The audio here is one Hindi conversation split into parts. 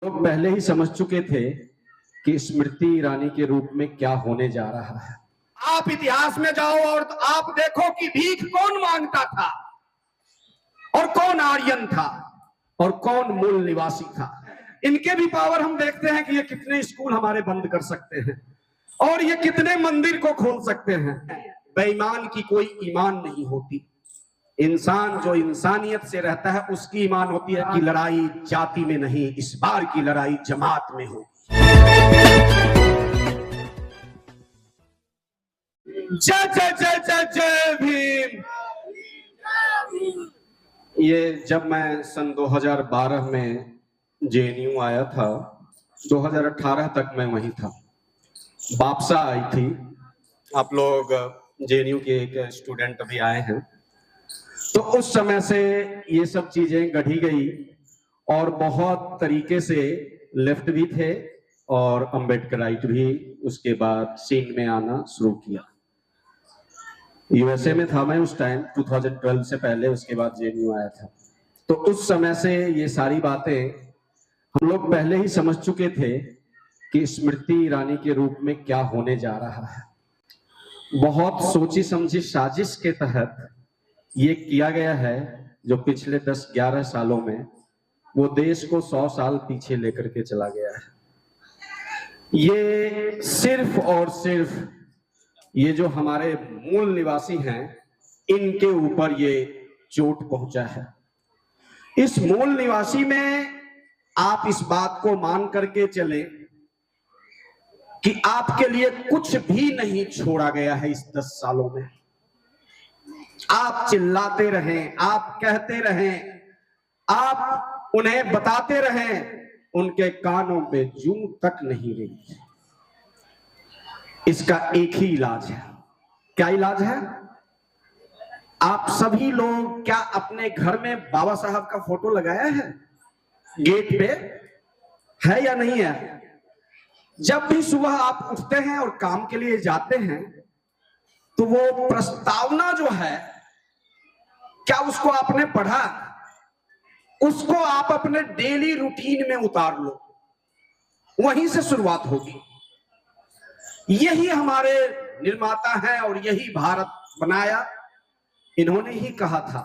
लोग पहले ही समझ चुके थे कि स्मृति ईरानी के रूप में क्या होने जा रहा है। आप इतिहास में जाओ और आप देखो कि भीख कौन मांगता था और कौन आर्यन था और कौन मूल निवासी था। इनके भी पावर हम देखते हैं कि ये कितने स्कूल हमारे बंद कर सकते हैं और ये कितने मंदिर को खोल सकते हैं। बेईमान की कोई ईमान नहीं होती। इंसान जो इंसानियत से रहता है उसकी ईमान होती है कि लड़ाई जाति में नहीं, इस बार की लड़ाई जमात में हो। जय जय जय जय जय भीम। ये जब मैं सन 2012 में जेएनयू आया था, 2018 तक मैं वहीं था। वापसा आई थी। आप लोग जेएनयू के एक स्टूडेंट भी आए हैं, तो उस समय से ये सब चीजें गढ़ी गई और बहुत तरीके से लेफ्ट भी थे और अम्बेडकराइट भी उसके बाद सीन में आना शुरू किया। यूएसए में था मैं उस टाइम, 2012 से पहले, उसके बाद जेएनयू आया था। तो उस समय से ये सारी बातें हम लोग पहले ही समझ चुके थे कि स्मृति ईरानी के रूप में क्या होने जा रहा है। बहुत सोची समझी साजिश के तहत ये किया गया है, जो पिछले 10-11 सालों में वो देश को 100 साल पीछे लेकर के चला गया है। ये सिर्फ और सिर्फ ये जो हमारे मूल निवासी हैं, इनके ऊपर ये चोट पहुंचा है। इस मूल निवासी में आप इस बात को मान करके चले कि आपके लिए कुछ भी नहीं छोड़ा गया है इस 10 सालों में। आप चिल्लाते रहें, आप कहते रहें, आप उन्हें बताते रहें, उनके कानों पे जूं तक नहीं रही। इसका एक ही इलाज है। क्या इलाज है? आप सभी लोग क्या अपने घर में बाबा साहब का फोटो लगाया है? गेट पे है या नहीं है? जब भी सुबह आप उठते हैं और काम के लिए जाते हैं, तो वो प्रस्तावना जो है, क्या उसको आपने पढ़ा? उसको आप अपने डेली रूटीन में उतार लो, वहीं से शुरुआत होगी। यही हमारे निर्माता हैं और यही भारत बनाया। इन्होंने ही कहा था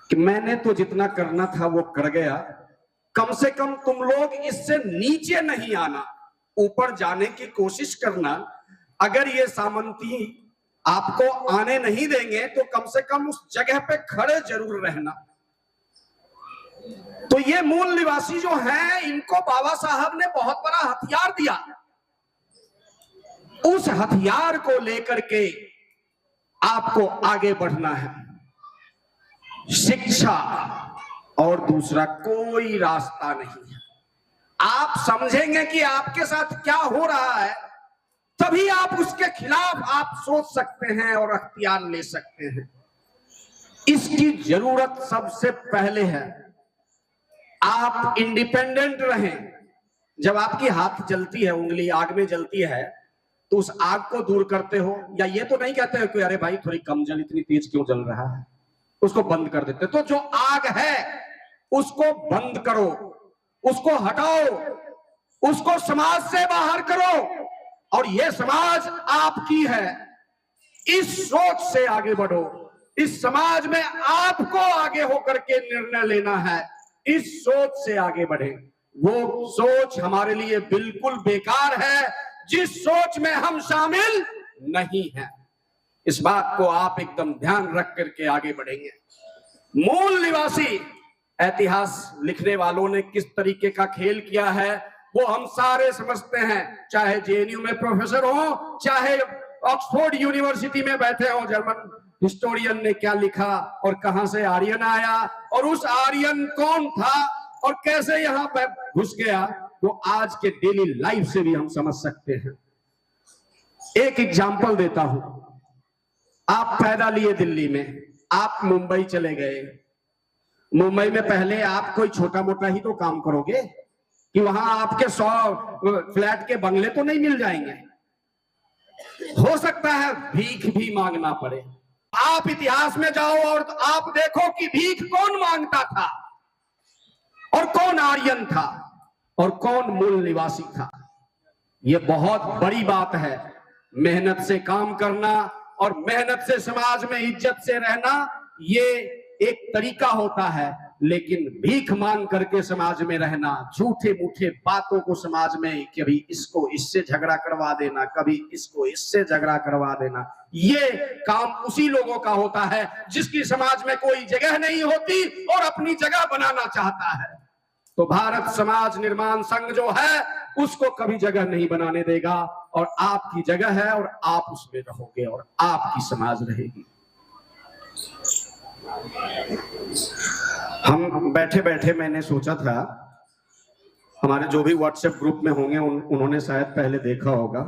कि मैंने तो जितना करना था वो कर गया, कम से कम तुम लोग इससे नीचे नहीं आना, ऊपर जाने की कोशिश करना। अगर ये सामंती आपको आने नहीं देंगे तो कम से कम उस जगह पे खड़े जरूर रहना। तो ये मूल निवासी जो हैं, इनको बाबा साहब ने बहुत बड़ा हथियार दिया। उस हथियार को लेकर के आपको आगे बढ़ना है। शिक्षा और दूसरा कोई रास्ता नहीं है। आप समझेंगे कि आपके साथ क्या हो रहा है, तभी आप उसके खिलाफ आप सोच सकते हैं और अख्तियार ले सकते हैं। इसकी जरूरत सबसे पहले है आप इंडिपेंडेंट रहें। जब आपकी हाथ जलती है, उंगली आग में जलती है, तो उस आग को दूर करते हो, या ये तो नहीं कहते हो कि अरे भाई थोड़ी कम जल, इतनी तेज क्यों जल रहा है, उसको बंद कर देते। तो जो आग है उसको बंद करो, उसको हटाओ, उसको समाज से बाहर करो, और ये समाज आपकी है। इस सोच से आगे बढ़ो। इस समाज में आपको आगे होकर के निर्णय लेना है। इस सोच से आगे बढ़े। वो सोच हमारे लिए बिल्कुल बेकार है जिस सोच में हम शामिल नहीं हैं। इस बात को आप एकदम ध्यान रख करके आगे बढ़ेंगे। मूल निवासी, इतिहास लिखने वालों ने किस तरीके का खेल किया है वो हम सारे समझते हैं। चाहे जेएनयू में प्रोफेसर हो, चाहे ऑक्सफोर्ड यूनिवर्सिटी में बैठे हो, जर्मन हिस्टोरियन ने क्या लिखा और कहां से आर्यन आया और उस आर्यन कौन था और कैसे यहां पर घुस गया, वो आज के डेली लाइफ से भी हम समझ सकते हैं। एक एग्जांपल देता हूं। आप पैदा लिए दिल्ली में, आप मुंबई चले गए। मुंबई में पहले आप कोई छोटा मोटा ही तो काम करोगे कि वहां आपके 100 फ्लैट के बंगले तो नहीं मिल जाएंगे। हो सकता है भीख भी मांगना पड़े। आप इतिहास में जाओ और आप देखो कि भीख कौन मांगता था और कौन आर्यन था और कौन मूल निवासी था। ये बहुत बड़ी बात है। मेहनत से काम करना और मेहनत से समाज में इज्जत से रहना, ये एक तरीका होता है, लेकिन भीख मांग करके समाज में रहना, झूठे मूठे बातों को समाज में, कभी इसको इससे झगड़ा करवा देना, कभी इसको इससे झगड़ा करवा देना, ये काम उसी लोगों का होता है जिसकी समाज में कोई जगह नहीं होती और अपनी जगह बनाना चाहता है। तो भारत समाज निर्माण संघ जो है उसको कभी जगह नहीं बनाने देगा, और आपकी जगह है और आप उसमें रहोगे और आपकी समाज रहेगी। हम बैठे बैठे मैंने सोचा था, हमारे जो भी व्हाट्सएप ग्रुप में होंगे उन्होंने शायद पहले देखा होगा,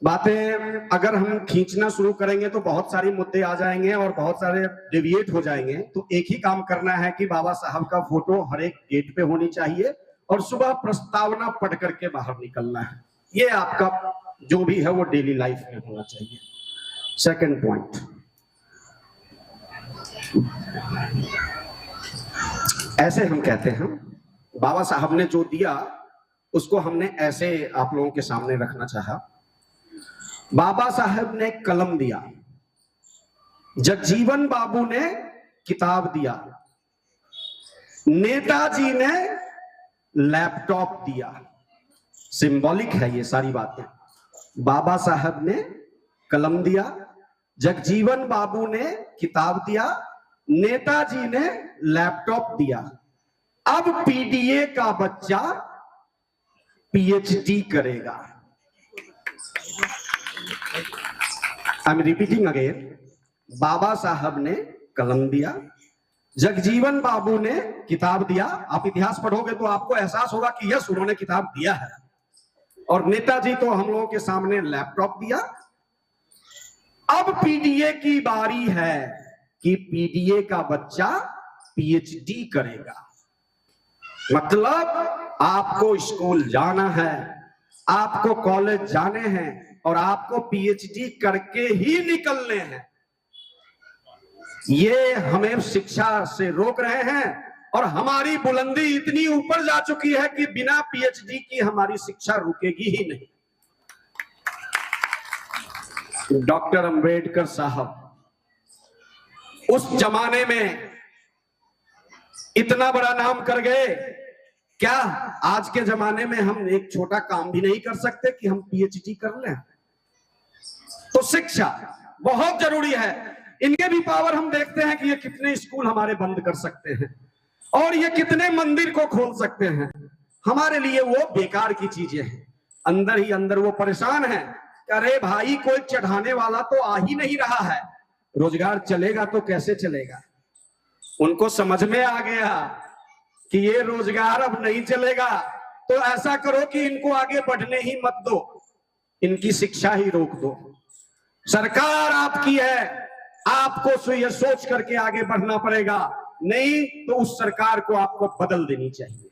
बातें अगर हम खींचना शुरू करेंगे तो बहुत सारी मुद्दे आ जाएंगे और बहुत सारे डेविएट हो जाएंगे। तो एक ही काम करना है कि बाबा साहब का फोटो हर एक गेट पे होनी चाहिए और सुबह प्रस्तावना पढ़ करके बाहर निकलना है। ये आपका जो भी है वो डेली लाइफ में होना चाहिए। सेकंड पॉइंट, ऐसे हम कहते हैं बाबा साहब ने जो दिया उसको हमने ऐसे आप लोगों के सामने रखना चाहा। बाबा साहब ने कलम दिया, जगजीवन बाबू ने किताब दिया, नेताजी ने लैपटॉप दिया। सिंबॉलिक है ये सारी बातें। बाबा साहब ने कलम दिया, जगजीवन बाबू ने किताब दिया, नेताजी ने लैपटॉप दिया। अब पीडीए का बच्चा पीएचडी करेगा। आई एम रिपीटिंग अगेन, बाबा साहब ने कलम दिया, जगजीवन बाबू ने किताब दिया। आप इतिहास पढ़ोगे तो आपको एहसास होगा कि यस, उन्होंने किताब दिया है। और नेताजी तो हम लोगों के सामने लैपटॉप दिया। अब पीडीए की बारी है कि पीडीए का बच्चा पीएचडी करेगा। मतलब आपको स्कूल जाना है, आपको कॉलेज जाने हैं और आपको पीएचडी करके ही निकलने हैं। ये हमें शिक्षा से रोक रहे हैं और हमारी बुलंदी इतनी ऊपर जा चुकी है कि बिना पीएचडी की हमारी शिक्षा रुकेगी ही नहीं। डॉक्टर अंबेडकर साहब उस जमाने में इतना बड़ा नाम कर गए, क्या आज के जमाने में हम एक छोटा काम भी नहीं कर सकते कि हम पीएचडी कर लें? तो शिक्षा बहुत जरूरी है। इनके भी पावर हम देखते हैं कि ये कितने स्कूल हमारे बंद कर सकते हैं और ये कितने मंदिर को खोल सकते हैं। हमारे लिए वो बेकार की चीजें हैं। अंदर ही अंदर वो परेशान है, अरे भाई कोई चढ़ाने वाला तो आ ही नहीं रहा है, रोजगार चलेगा तो कैसे चलेगा। उनको समझ में आ गया कि ये रोजगार अब नहीं चलेगा, तो ऐसा करो कि इनको आगे बढ़ने ही मत दो, इनकी शिक्षा ही रोक दो। सरकार आपकी है, आपको ये सोच करके आगे बढ़ना पड़ेगा, नहीं तो उस सरकार को आपको बदल देनी चाहिए।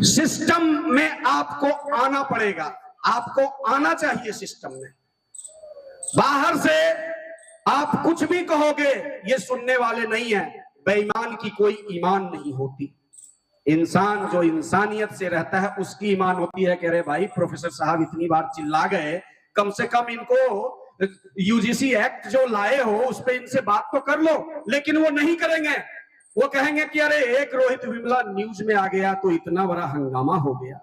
सिस्टम में आपको आना पड़ेगा, आपको आना चाहिए सिस्टम में। बाहर से आप कुछ भी कहोगे ये सुनने वाले नहीं है। बेईमान की कोई ईमान नहीं होती। इंसान जो इंसानियत से रहता है उसकी ईमान होती है कि अरे भाई प्रोफेसर साहब इतनी बार चिल्ला गए, कम से कम इनको यूजीसी एक्ट जो लाए हो उस पे इनसे बात तो कर लो। लेकिन वो नहीं करेंगे, वो कहेंगे कि अरे एक रोहित विमला न्यूज में आ गया तो इतना बड़ा हंगामा हो गया,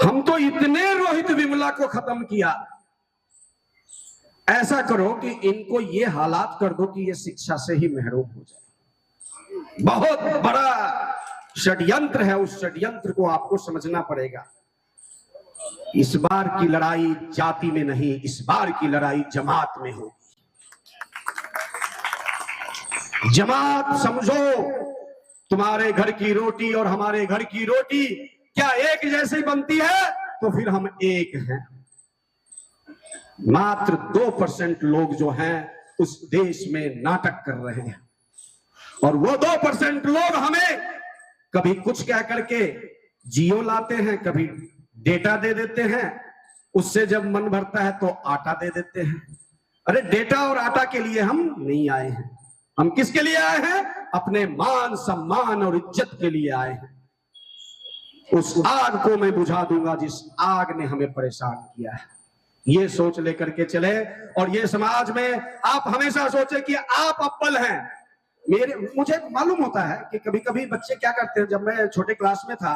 हम तो इतने रोहित विमला को खत्म किया। ऐसा करो कि इनको ये हालात कर दो कि ये शिक्षा से ही महरूम हो जाए। बहुत बड़ा षड्यंत्र है, उस षड्यंत्र को आपको समझना पड़ेगा। इस बार की लड़ाई जाति में नहीं, इस बार की लड़ाई जमात में होगी। जमात समझो, तुम्हारे घर की रोटी और हमारे घर की रोटी क्या एक जैसी बनती है? तो फिर हम एक हैं। मात्र 2% लोग जो हैं उस देश में नाटक कर रहे हैं और वो 2% लोग हमें कभी कुछ कह करके जियो लाते हैं, कभी डेटा दे देते हैं, उससे जब मन भरता है तो आटा दे देते हैं। अरे डेटा और आटा के लिए हम नहीं आए हैं, हम किसके लिए आए हैं? अपने मान सम्मान और इज्जत के लिए आए हैं। उस आग को मैं बुझा दूंगा जिस आग ने हमें परेशान किया है। ये सोच लेकर के चले और ये समाज में आप हमेशा सोचे कि आप अव्वल हैं। मुझे मालूम होता है कि कभी कभी बच्चे क्या करते हैं। जब मैं छोटे क्लास में था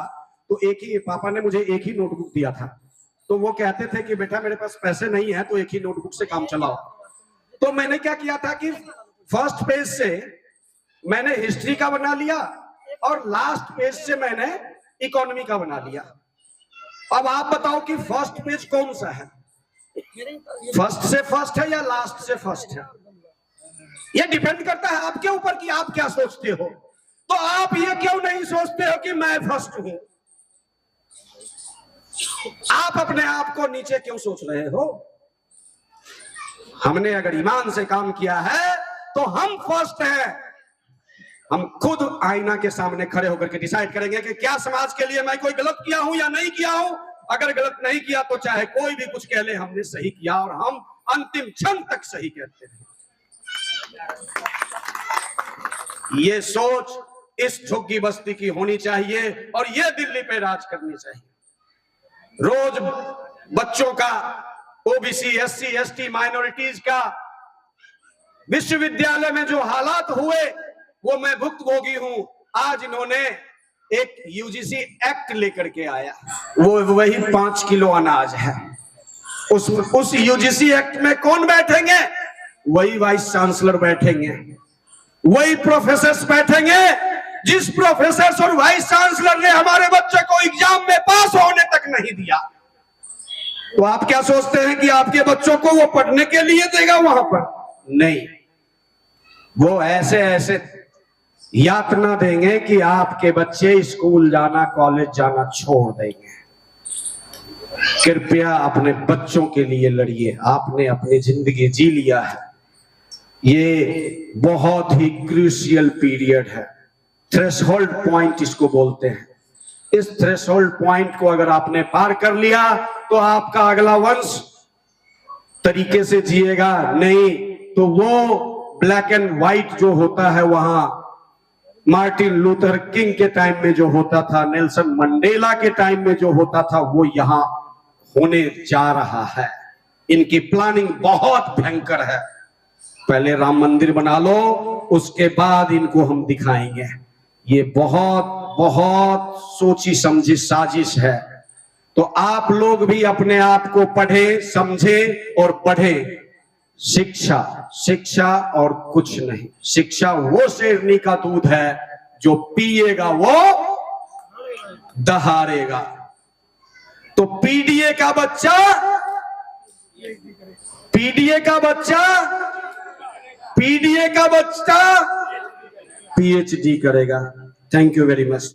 तो पापा ने मुझे एक ही नोटबुक दिया था। तो वो कहते थे कि बेटा मेरे पास पैसे नहीं है तो एक ही नोटबुक से काम चलाओ। तो मैंने क्या किया था कि फर्स्ट पेज से मैंने हिस्ट्री का बना लिया और लास्ट पेज से मैंने इकोनॉमी का बना लिया। अब आप बताओ कि फर्स्ट पेज कौन सा है? फर्स्ट से फर्स्ट है या लास्ट से फर्स्ट है? ये डिपेंड करता है आपके ऊपर कि आप क्या सोचते हो। तो आप ये क्यों नहीं सोचते हो कि मैं फर्स्ट हूं? आप अपने आप को नीचे क्यों सोच रहे हो? हमने अगर ईमान से काम किया है तो हम फर्स्ट हैं। हम खुद आईना के सामने खड़े होकर के डिसाइड करेंगे कि क्या समाज के लिए मैं कोई गलत किया हूं या नहीं किया हूं। अगर गलत नहीं किया तो चाहे कोई भी कुछ कह ले, हमने सही किया और हम अंतिम क्षण तक सही कहते हैं। ये सोच इस झुग्गी बस्ती की होनी चाहिए और ये दिल्ली पे राज करनी चाहिए। रोज बच्चों का, ओबीसी, एससी, एसटी, माइनॉरिटीज का विश्वविद्यालय में जो हालात हुए वो मैं भुक्तभोगी हूं। आज इन्होंने एक यूजीसी एक्ट लेकर के आया, वो वही 5 किलो अनाज है। उस यूजीसी एक्ट में कौन बैठेंगे? वही वाइस चांसलर बैठेंगे, वही प्रोफेसर बैठेंगे जिस प्रोफेसर और वाइस चांसलर ने हमारे बच्चे को एग्जाम में पास होने तक नहीं दिया। तो आप क्या सोचते हैं कि आपके बच्चों को वो पढ़ने के लिए देगा वहां पर? नहीं, वो ऐसे ऐसे यातना देंगे कि आपके बच्चे स्कूल जाना, कॉलेज जाना छोड़ देंगे। कृपया अपने बच्चों के लिए लड़िए। आपने अपनी जिंदगी जी लिया है। ये बहुत ही क्रूशियल पीरियड है। थ्रेशोल्ड पॉइंट इसको बोलते हैं। इस थ्रेशोल्ड पॉइंट को अगर आपने पार कर लिया तो आपका अगला वंश तरीके से जिएगा। नहीं तो वो ब्लैक एंड व्हाइट जो होता है वहां मार्टिन लूथर किंग के टाइम में जो होता था, नेल्सन मंडेला के टाइम में जो होता था, वो यहां होने जा रहा है। इनकी प्लानिंग बहुत भयंकर है। पहले राम मंदिर बना लो, उसके बाद इनको हम दिखाएंगे। ये बहुत बहुत सोची समझी साजिश है। तो आप लोग भी अपने आप को पढ़े, समझे और पढ़े। शिक्षा, शिक्षा और कुछ नहीं। शिक्षा वो शेरनी का दूध है जो पिएगा वो दहाड़ेगा। तो पीडीए का बच्चा पीएचडी करेगा। Thank you very much.